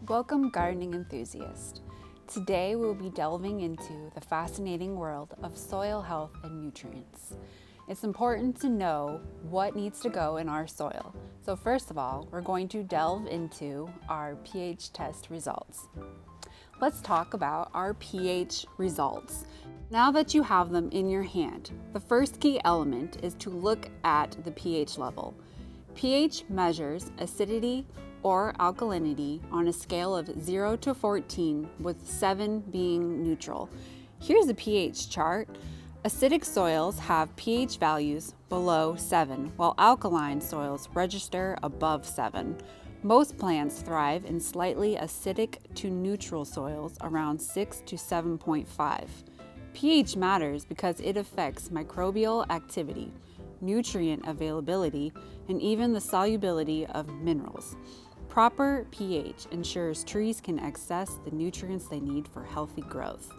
Welcome, gardening enthusiast. Today we'll be delving into the fascinating world of soil health and nutrients. It's important to know what needs to go in our soil. So first of all, we're going to delve into our pH test results. Let's talk about our pH results. Now that you have them in your hand, the first key element is to look at the pH level. pH measures acidity or alkalinity on a scale of 0 to 14, with 7 being neutral. Here's a pH chart. Acidic soils have pH values below 7, while alkaline soils register above 7. Most plants thrive in slightly acidic to neutral soils around 6 to 7.5. pH matters because it affects microbial activity, nutrient availability, and even the solubility of minerals. Proper pH ensures trees can access the nutrients they need for healthy growth.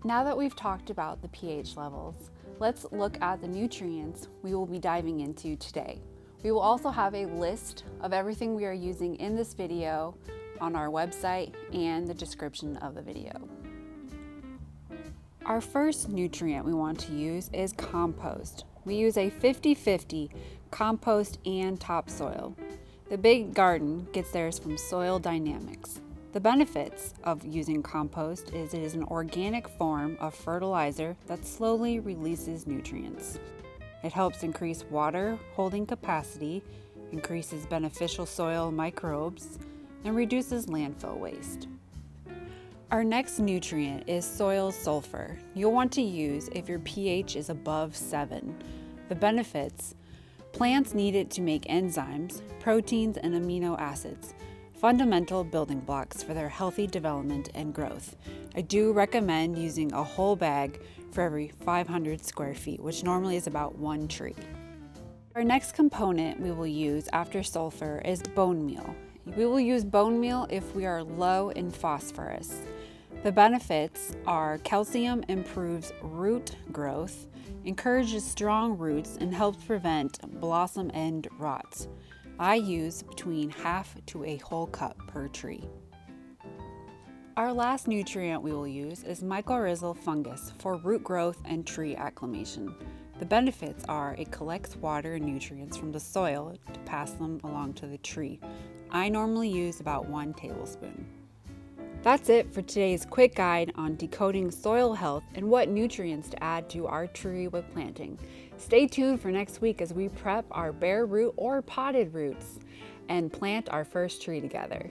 Now that we've talked about the pH levels, let's look at the nutrients we will be diving into today. We will also have a list of everything we are using in this video on our website and the description of the video. Our first nutrient we want to use is compost. We use a 50-50 compost and topsoil. The big garden gets theirs from Soil Dynamics. The benefits of using compost is it is an organic form of fertilizer that slowly releases nutrients. It helps increase water holding capacity, increases beneficial soil microbes, and reduces landfill waste. Our next nutrient is soil sulfur. You'll want to use if your pH is above 7. The benefits: plants need it to make enzymes, proteins, and amino acids, fundamental building blocks for their healthy development and growth. I do recommend using a whole bag for every 500 square feet, which normally is about 1 tree. Our next component we will use after sulfur is bone meal. We will use bone meal if we are low in phosphorus. The benefits are calcium improves root growth, encourages strong roots, and helps prevent blossom end rot. I use between half to a whole cup per tree. Our last nutrient we will use is Mycorrhizal Fungus for root growth and tree acclimation. The benefits are it collects water and nutrients from the soil to pass them along to the tree. I normally use about 1 tablespoon. That's it for today's quick guide on decoding soil health and what nutrients to add to our tree with planting. Stay tuned for next week as we prep our bare root or potted roots and plant our first tree together.